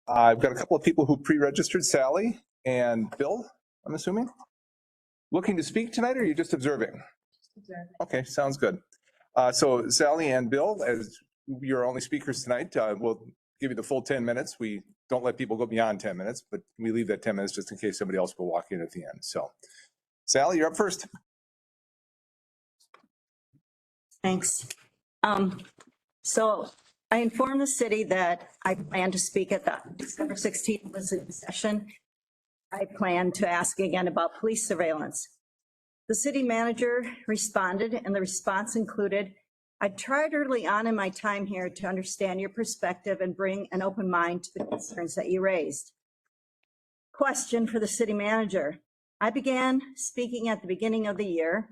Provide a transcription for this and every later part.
I've got a couple of people who pre-registered, Sally and Bill, I'm assuming. Looking to speak tonight, or are you just observing? Okay, sounds good. So Sally and Bill, as you're only speakers tonight, we'll give you the full 10 minutes. We don't let people go beyond 10 minutes, but we leave that 10 minutes just in case somebody else will walk in at the end. So Sally, you're up first. Thanks. So I informed the city that I plan to speak at the December 16th listening session. I plan to ask again about police surveillance. The city manager responded, and the response included, I tried early on in my time here to understand your perspective and bring an open mind to the concerns that you raised. Question for the city manager. I began speaking at the beginning of the year.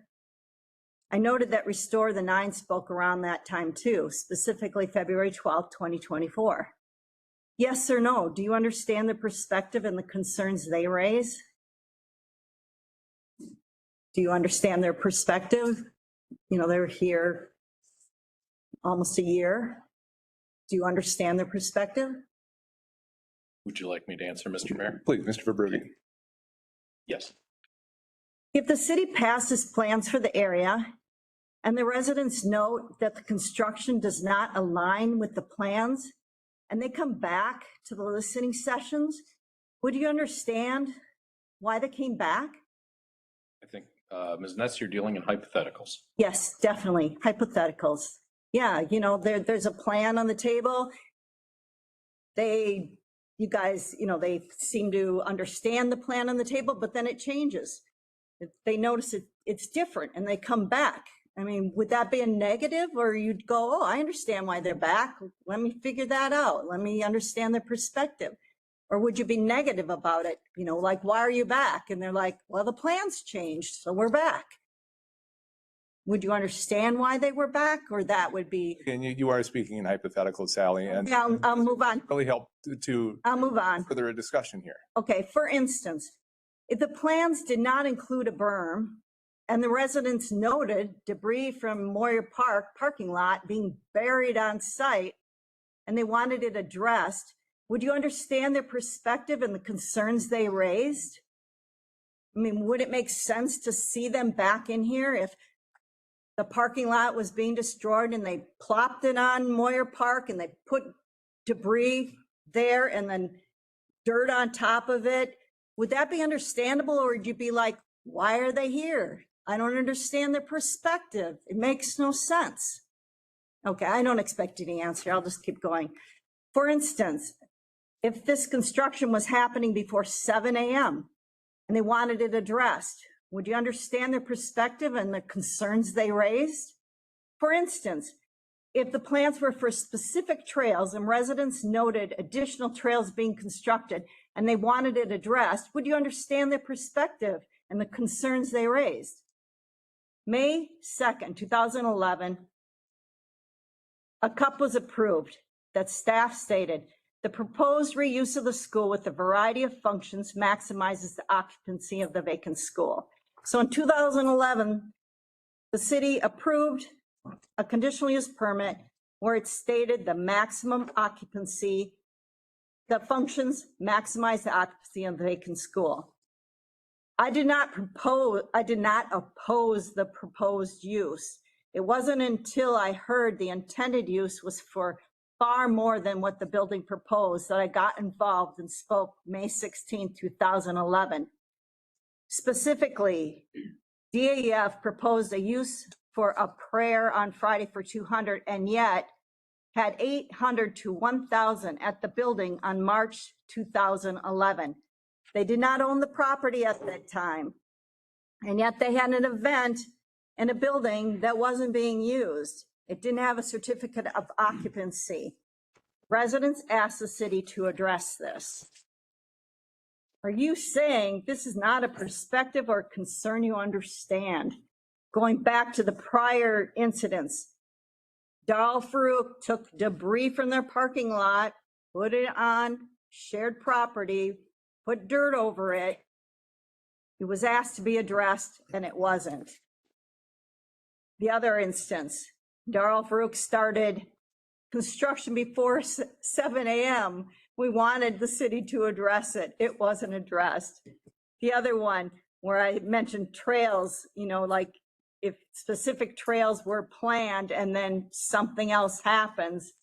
I noted that Restore the Nine spoke around that time too, specifically February 12, 2024. Yes or no, do you understand the perspective and the concerns they raise? Do you understand their perspective? You know, they're here almost a year. Do you understand their perspective? Would you like me to answer, Mr. Mayor? Please, Mr. Verbrugge. Yes. If the city passes plans for the area and the residents note that the construction does not align with the plans and they come back to the listening sessions, would you understand why they came back? I think, Ms. Ness, you're dealing in hypotheticals. Yes, definitely, hypotheticals. Yeah, you know, there's a plan on the table. You guys, you know, they seem to understand the plan on the table, but then it changes. They notice it's different and they come back. I mean, would that be a negative, or you'd go, oh, I understand why they're back. Let me figure that out. Let me understand their perspective. Or would you be negative about it? You know, like, why are you back? And they're like, well, the plans changed, so we're back. Would you understand why they were back, or that would be? And you are speaking in hypothetical, Sally, and yeah, I'll move on. Really help to I'll move on. Further a discussion here. Okay, for instance, if the plans did not include a berm and the residents noted debris from Moyer Park parking lot being buried on site and they wanted it addressed, would you understand their perspective and the concerns they raised? I mean, would it make sense to see them back in here if the parking lot was being destroyed and they plopped it on Moyer Park and they put debris there and then dirt on top of it? Would that be understandable, or would you be like, why are they here? I don't understand their perspective. It makes no sense. Okay, I don't expect any answer. I'll just keep going. For instance, if this construction was happening before 7 a.m. and they wanted it addressed, would you understand their perspective and the concerns they raised? For instance, if the plans were for specific trails and residents noted additional trails being constructed and they wanted it addressed, would you understand their perspective and the concerns they raised? May 2nd, 2011, a CUP was approved that staff stated, the proposed reuse of the school with a variety of functions maximizes the occupancy of the vacant school. So in 2011, the city approved a conditional use permit where it stated the maximum occupancy, the functions maximize the occupancy of the vacant school. I did not oppose the proposed use. It wasn't until I heard the intended use was for far more than what the building proposed that I got involved and spoke May 16, 2011. Specifically, DAEF proposed a use for a prayer on Friday for 200 and yet had 800 to 1,000 at the building on March 2011. They did not own the property at that time, and yet they had an event in a building that wasn't being used. It didn't have a certificate of occupancy. Residents asked the city to address this. Are you saying this is not a perspective or concern you understand? Going back to the prior incidents, Darl Farouk took debris from their parking lot, put it on shared property, put dirt over it. It was asked to be addressed and it wasn't. The other instance, Darl Farouk started construction before 7 a.m. We wanted the city to address it. It wasn't addressed. The other one where I mentioned trails, you know, like if specific trails were planned and then something else happens,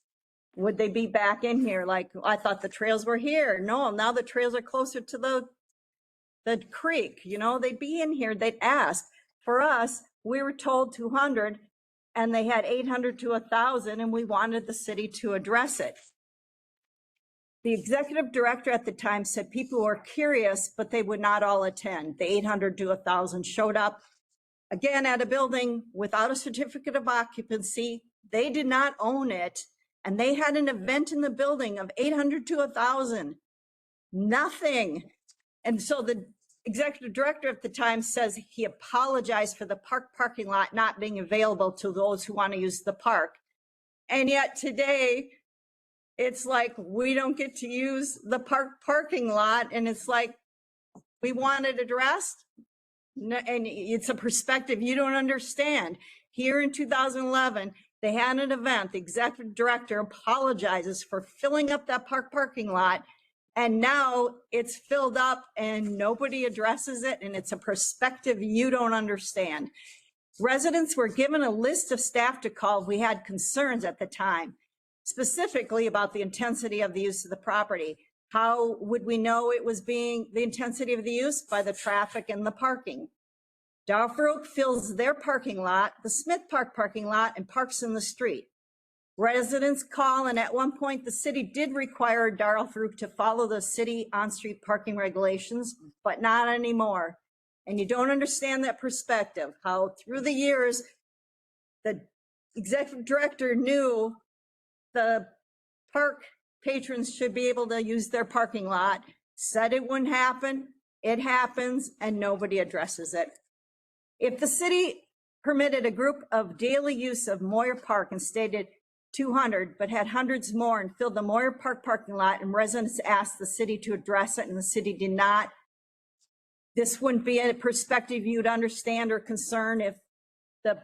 would they be back in here? Like, I thought the trails were here. No, now the trails are closer to the creek, you know, they'd be in here, they'd ask. For us, we were told 200 and they had 800 to 1,000 and we wanted the city to address it. The executive director at the time said people were curious, but they would not all attend. The 800 to 1,000 showed up again at a building without a certificate of occupancy. They did not own it. And they had an event in the building of 800 to 1,000, nothing. And so the executive director at the time says he apologized for the parking lot not being available to those who want to use the park. And yet today, it's like, we don't get to use the parking lot. And it's like, we want it addressed. And it's a perspective you don't understand. Here in 2011, they had an event. The executive director apologizes for filling up that parking lot. And now it's filled up and nobody addresses it. And it's a perspective you don't understand. Residents were given a list of staff to call. We had concerns at the time, specifically about the intensity of the use of the property. How would we know it was the intensity of the use? By the traffic and the parking. Darfur fills their parking lot, the Smith Park parking lot, and parks in the street. Residents call, and at one point the city did require Darfur to follow the city on-street parking regulations, but not anymore. And you don't understand that perspective, how through the years, the executive director knew the park patrons should be able to use their parking lot, said it wouldn't happen, it happens, and nobody addresses it. If the city permitted a group of daily use of Moyer Park and stated 200, but had hundreds more and filled the Moyer Park parking lot and residents asked the city to address it and the city did not, this wouldn't be a perspective you'd understand or concern if the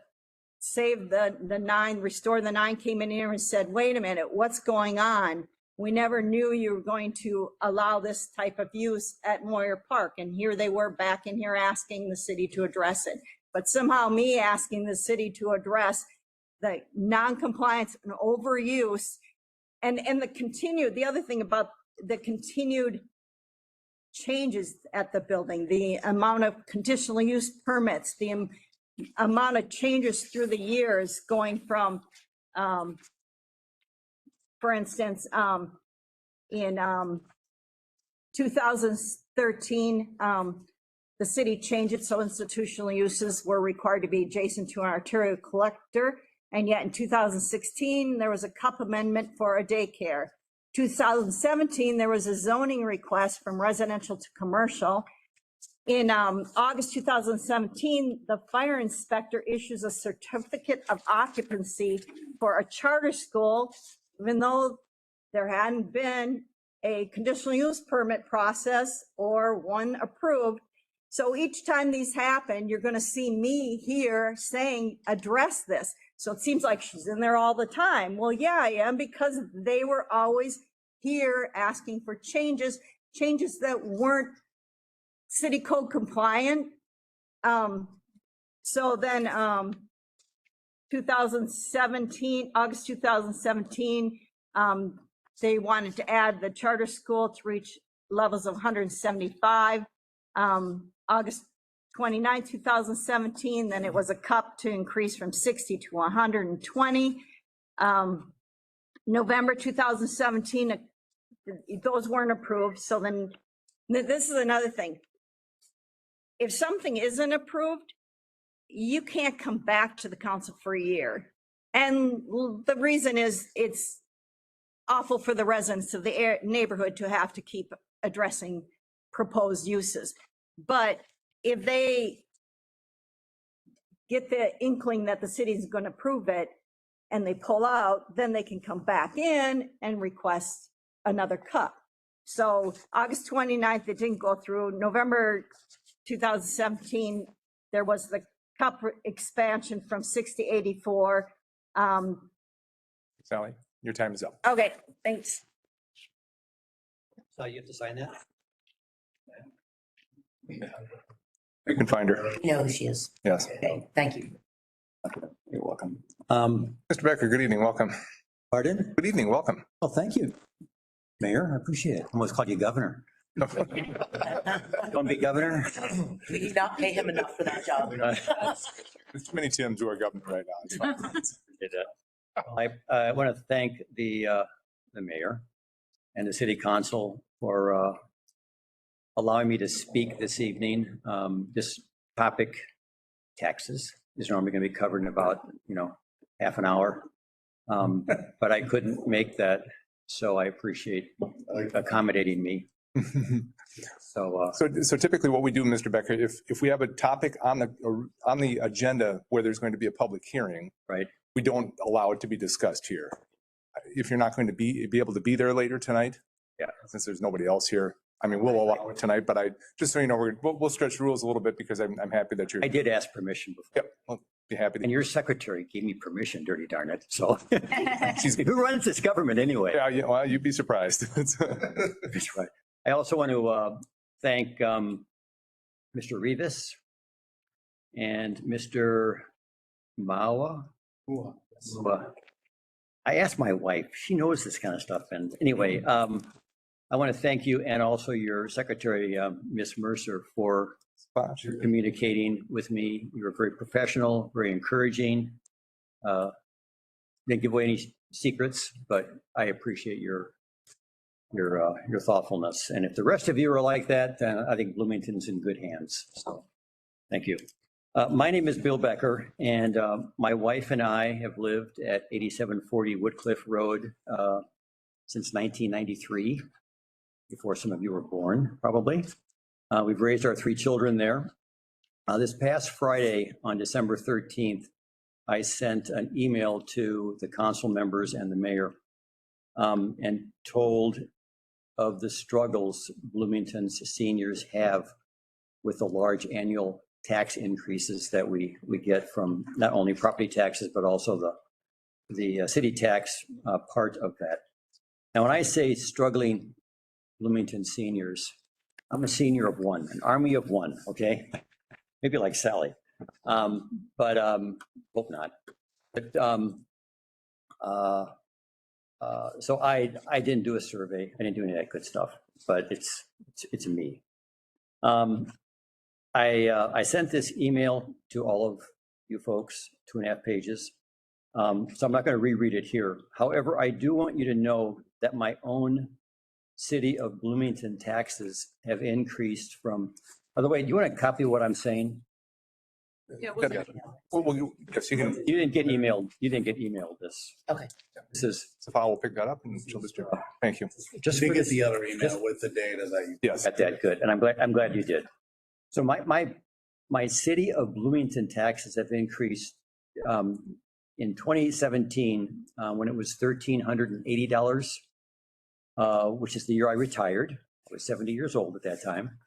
Save the Nine, Restore the Nine came in here and said, wait a minute, what's going on? We never knew you were going to allow this type of use at Moyer Park. And here they were back in here asking the city to address it. But somehow me asking the city to address the non-compliance and overuse and the other thing about the continued changes at the building, the amount of conditional use permits, the amount of changes through the years going from, for instance, in 2013, the city changed it so institutional uses were required to be adjacent to an arterial collector. And yet in 2016, there was a CUP amendment for a daycare. 2017, there was a zoning request from residential to commercial. In August 2017, the fire inspector issues a certificate of occupancy for a charter school, even though there hadn't been a conditional use permit process or one approved. So each time these happen, you're going to see me here saying, address this. So it seems like she's in there all the time. Well, yeah, I am, because they were always here asking for changes that weren't city code compliant. So then 2017, August 2017, they wanted to add the charter school to reach levels of 175. August 29, 2017, then it was a CUP to increase from 60 to 120. November 2017, those weren't approved. So then this is another thing. If something isn't approved, you can't come back to the council for a year. And the reason is it's awful for the residents of the neighborhood to have to keep addressing proposed uses. But if they get the inkling that the city is going to approve it and they pull out, then they can come back in and request another CUP. So August 29th, it didn't go through. November 2017, there was the CUP expansion from 6 to 84. Sally, your time is up. Okay, thanks. So you have to sign that? You can find her. You know who she is. Yes. Okay, thank you. You're welcome. Mr. Becker, good evening. Welcome. Pardon? Good evening. Welcome. Oh, thank you. Mayor, I appreciate it. Almost called you governor. You want to be governor? We did not pay him enough for that job. There's too many Tims who are governor right now. It's fine. I want to thank the mayor and the city council for allowing me to speak this evening. This topic, taxes, is normally going to be covered in about, half an hour. But I couldn't make that, so I appreciate accommodating me. So typically what we do, Mr. Becker, if we have a topic on the agenda where there's going to be a public hearing, Right. we don't allow it to be discussed here. If you're not going to be able to be there later tonight, Yeah. since there's nobody else here, I mean, we'll allow it tonight, but just so you know, we'll stretch the rules a little bit because I'm happy that you're. I did ask permission before. Yep, I'll be happy And to. your secretary gave me permission, dirty darn it. So She's, who runs this government anyway? yeah, well, you'd be surprised. That's right. I also want to thank Mr. Rivas and Mr. Mawa. I asked my wife, she knows this kind of stuff. And anyway, I want to thank you and also your secretary, Miss Mercer, for communicating with me. You were very professional, very encouraging. Didn't give away any secrets, but I appreciate your thoughtfulness. And if the rest of you are like that, then I think Bloomington's in good hands. So thank you. My name is Bill Becker, and my wife and I have lived at 8740 Woodcliff Road since 1993, before some of you were born, probably. We've raised our 3 children there. This past Friday, on December 13th, I sent an email to the council members and the mayor and told of the struggles Bloomington's seniors have with the large annual tax increases that we get from not only property taxes, but also the city tax part of that. Now, when I say struggling Bloomington seniors, I'm a senior of one, an army of one, okay? Maybe like Sally, but hope not. But so I didn't do a survey. I didn't do any of that good stuff, but it's me. I sent this email to all of you folks, 2.5 pages. So I'm not going to reread it here. However, I do want you to know that my own city of Bloomington taxes have increased from, by the way, do you want a copy of what I'm saying? Yeah, Yes, you can. You didn't get emailed. You didn't get emailed this. Okay. This is Safal will pick that up and she'll just. Thank you. just You for get this. the other email with the data that you. Yes. Got that, good. And I'm glad you did. So my city of Bloomington taxes have increased in 2017 when it was $1,380, which is the year I retired. I was 70 years old at that time.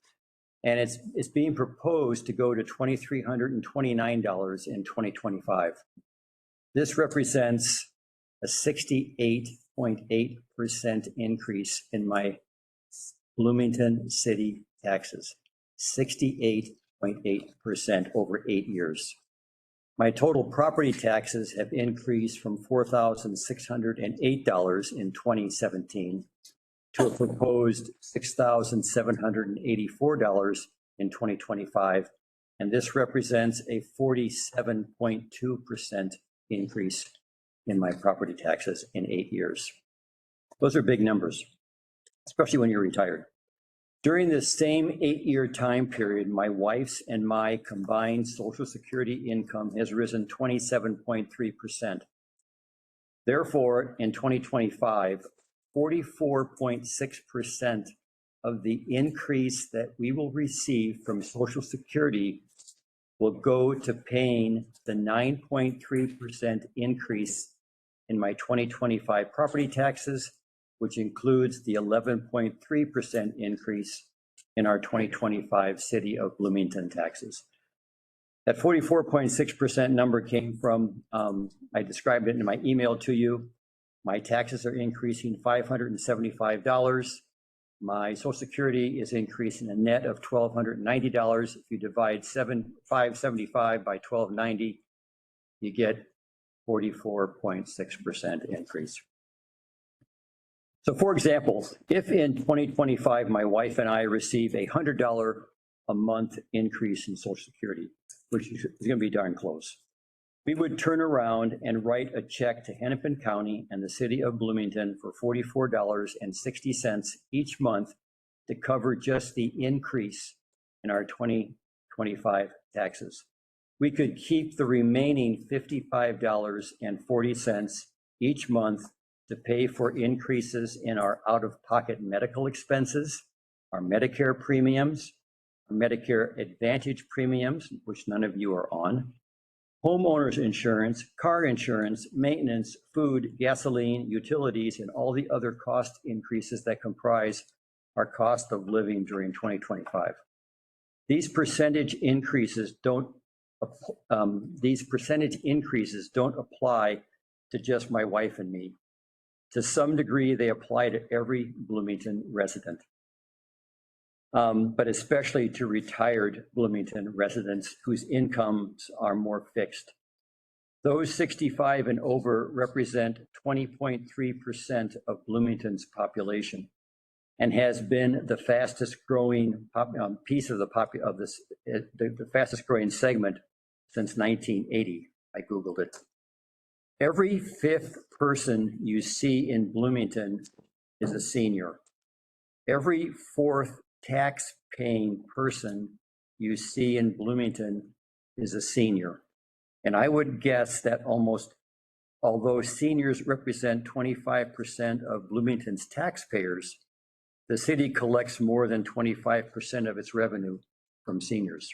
And it's being proposed to go to $2,329 in 2025. This represents a 68.8% increase in my Bloomington city taxes, 68.8% over 8 years. My total property taxes have increased from $4,608 in 2017 to a proposed $6,784 in 2025. And this represents a 47.2% increase in my property taxes in 8 years. Those are big numbers, especially when you're retired. During this same 8-year time period, my wife's and my combined Social Security income has risen 27.3%. Therefore, in 2025, 44.6% of the increase that we will receive from Social Security will go to paying the 9.3% increase in my 2025 property taxes, which includes the 11.3% increase in our 2025 City of Bloomington taxes. That 44.6% number came from, I described it in my email to you. My taxes are increasing $575 My Social Security is increasing a net of $1,290. If you divide 575 by 1290, you get 44.6% increase. So for example, if in 2025, my wife and I receive a $100 a month increase in Social Security, which is going to be darn close, we would turn around and write a check to Hennepin County and the city of Bloomington for $44.60 each month to cover just the increase in our 2025 taxes. We could keep the remaining $55.40 each month to pay for increases in our out-of-pocket medical expenses, our Medicare premiums, our Medicare Advantage premiums, which none of you are on, homeowners insurance, car insurance, maintenance, food, gasoline, utilities, and all the other cost increases that comprise our cost of living during 2025. These percentage increases don't apply to just my wife and me. To some degree, they apply to every Bloomington resident, but especially to retired Bloomington residents whose incomes are more fixed. Those 65 and over represent 20.3% of Bloomington's population and has been the fastest growing piece of the fastest growing segment since 1980. I Googled it. Every fifth person you see in Bloomington is a senior. Every fourth tax-paying person you see in Bloomington is a senior. And I would guess that although seniors represent 25% of Bloomington's taxpayers, the city collects more than 25% of its revenue from seniors.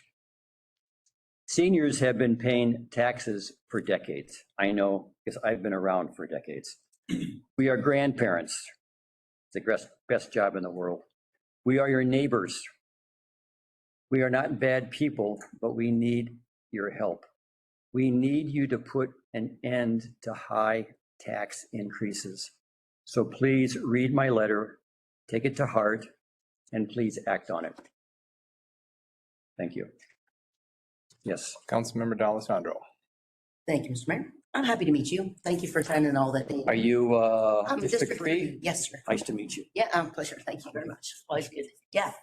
Seniors have been paying taxes for decades. I know because I've been around for decades. We are grandparents. It's the best job in the world. We are your neighbors. We are not bad people, but we need your help. We need you to put an end to high tax increases. So please read my letter, take it to heart, and please act on it. Thank you. Yes. Councilmember D'Alessandro. Thank you, Mr. Mayor. I'm happy to meet you. Thank you for attending all that. Are you I'm District 3? Yes, sir. Nice to meet you. Yeah, pleasure. Thank you very much. Always good. Yeah.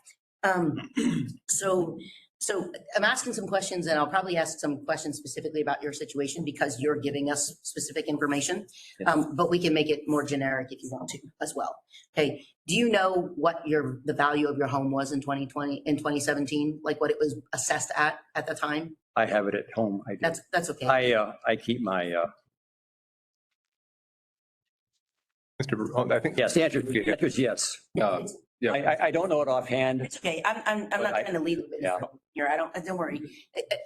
So I'm asking some questions, and I'll probably ask some questions specifically about your situation because you're giving us specific information. Yes. But we can make it more generic if you want to as well. Okay. Do you know what the value of your home was in 2017? Like what it was assessed at the time? I have it at home. I do. That's okay. I keep my I think. yes. The answer is yes. Yeah. I don't know it offhand. It's okay. I'm not trying to lead a bit Yeah. here. Don't worry.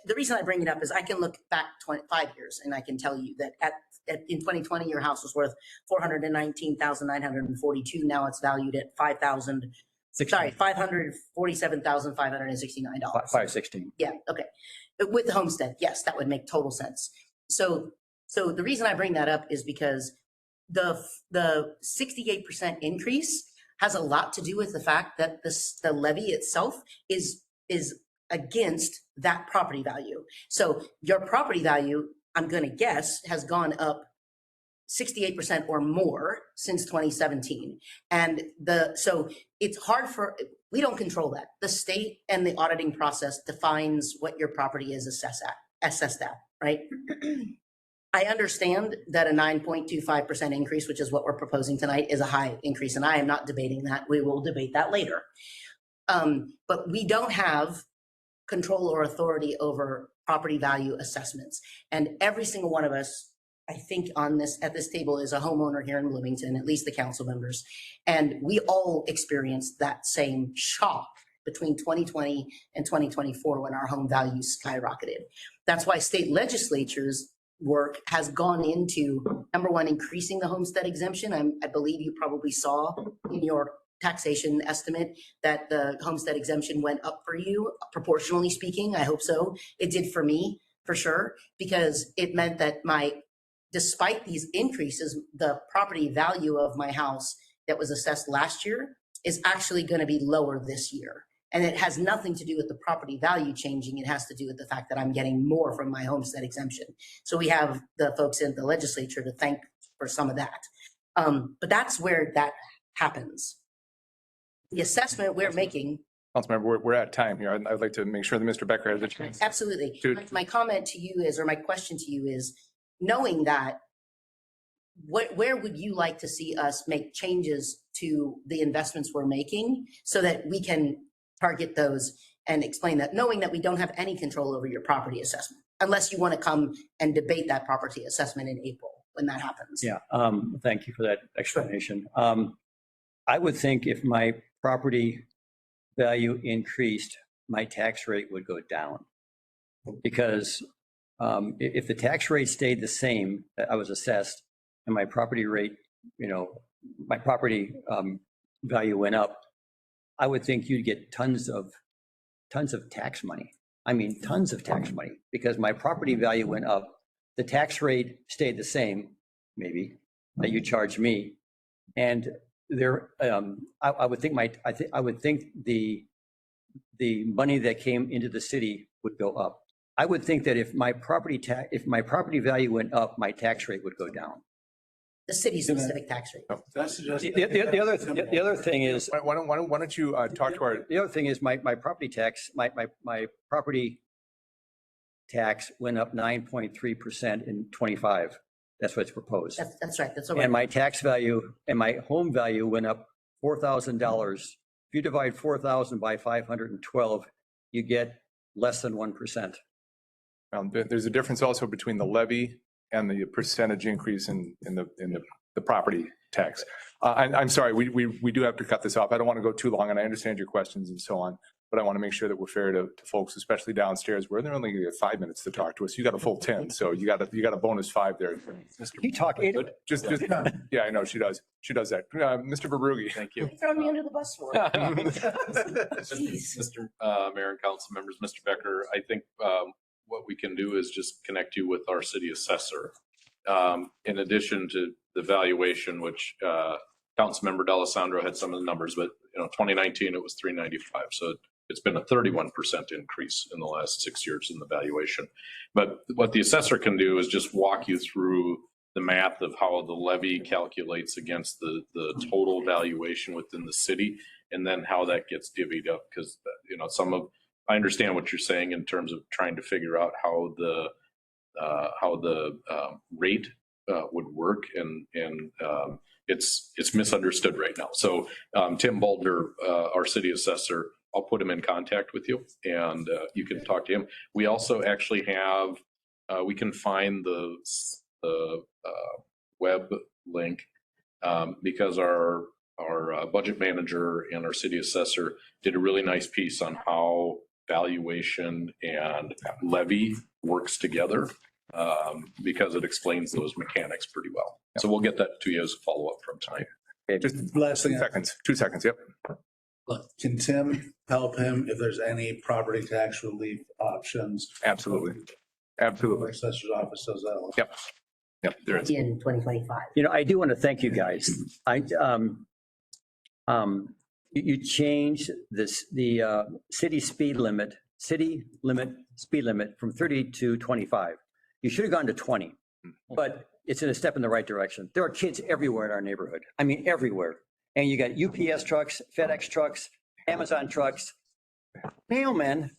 The reason I bring it up is I can look back 25 years and I can tell you that in 2020 your house was worth $419,942. Now it's valued at $547,569. 516. Yeah. Okay. With the homestead, yes, that would make total sense. So the reason I bring that up is because the 68% increase has a lot to do with the fact that the levy itself is against that property value. So your property value, I'm going to guess, has gone up 68% or more since 2017. And so it's hard we don't control that. The state and the auditing process defines what your property is assessed at, right? I understand that a 9.25% increase, which is what we're proposing tonight, is a high increase, and I am not debating that. We will debate that later. But we don't have control or authority over property value assessments. And every single one of us, I think at this table is a homeowner here in Bloomington, at least the council members. And we all experienced that same shock between 2020 and 2024 when our home values skyrocketed. That's why state legislatures work has gone into, number one, increasing the homestead exemption. I believe you probably saw in your taxation estimate that the homestead exemption went up for you, proportionally speaking. I hope so. It did for me, for sure, because it meant that despite these increases, the property value of my house that was assessed last year is actually going to be lower this year. And it has nothing to do with the property value changing. It has to do with the fact that I'm getting more from my homestead exemption. So we have the folks in the legislature to thank for some of that. But that's where that happens. The assessment we're making. Councilmember, we're at time here. I'd like to make sure that Mr. Becker has a chance. Absolutely. My comment to you is, or my question to you is, knowing that, where would you like to see us make changes to the investments we're making so that we can target those and explain that, knowing that we don't have any control over your property assessment, unless you want to come and debate that property assessment in April when that happens. Yeah, thank you for that explanation. I would think if my property value increased, my tax rate would go down. Because if the tax rate stayed the same that I was assessed and my property rate, my property value went up, I would think you'd get tons of tax money. I mean, tons of tax money, because my property value went up. The tax rate stayed the same, maybe, that you charge me. And there, I would think I would think the money that came into the city would go up. I would think that if my property value went up, my tax rate would go down. The city's specific tax rate. The other thing is, Why don't you talk to our, the other thing is my property tax, my property tax went up 9.3% in 25. That's what's proposed. That's right. That's And my tax value and my home value went up $4,000. If you divide 4,000 by 512, you get less than 1%. there's a difference also between the levy and the percentage increase in the property tax. I'm sorry, we do have to cut this off. I don't want to go too long, and I understand your questions and so on, but I want to make sure that we're fair to folks, especially downstairs, where they're only going to get 5 minutes to talk to us. You got a full 10, so you got a bonus 5 there. You talk 8. Just yeah, I know she does. She does that. Mr. Verbrugge. Thank you. Throw me under the bus for it. Jeez. Mr. Mayor and council members, Mr. Becker, I think what we can do is just connect you with our city assessor. In addition to the valuation, which Councilmember D'Alessandro had some of the numbers, but 2019 it was 395. So it's been a 31% increase in the last 6 years in the valuation. But what the assessor can do is just walk you through the math of how the levy calculates against the total valuation within the city, and then how that gets divvied up. Because I understand what you're saying in terms of trying to figure out how the rate would work, and it's misunderstood right now. So Tim Baldner, our city assessor, I'll put him in contact with you, and you can talk to him. We also actually have, we can find the web link because our budget manager and our city assessor did a really nice piece on how valuation and levy works together, because it explains those mechanics pretty well. So we'll get that to you as a follow-up from tonight. Just Last thing, 2 seconds. Yep. look, can Tim help him if there's any property tax relief options? Absolutely. Our Absolutely. assessor's office does that. Yep. There is. In 2025. I do want to thank you guys. You changed the city speed limit from 30 to 25. You should have gone to 20, but it's in a step in the right direction. There are kids everywhere in our neighborhood. I mean, everywhere. And you got UPS trucks, FedEx trucks, Amazon trucks, mailmen,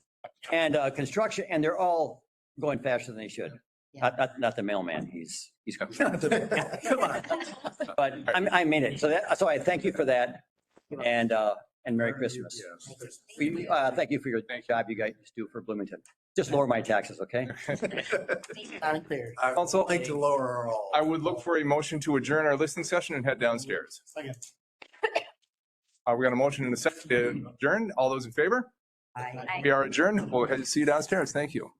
and construction, and they're all going faster than they should. Yeah. Not the mailman. He's Come on. but I mean it. So I thank you for that, and Merry Christmas. Thank you for your job you guys do for Bloomington. Just lower my taxes, okay? Loud and clear. I also like to lower our all. I would look for a motion to adjourn our listening session and head downstairs. Second. We got a motion and a second to adjourn. All those in favor? Aye. We are adjourned. We'll head to see you downstairs. Thank you.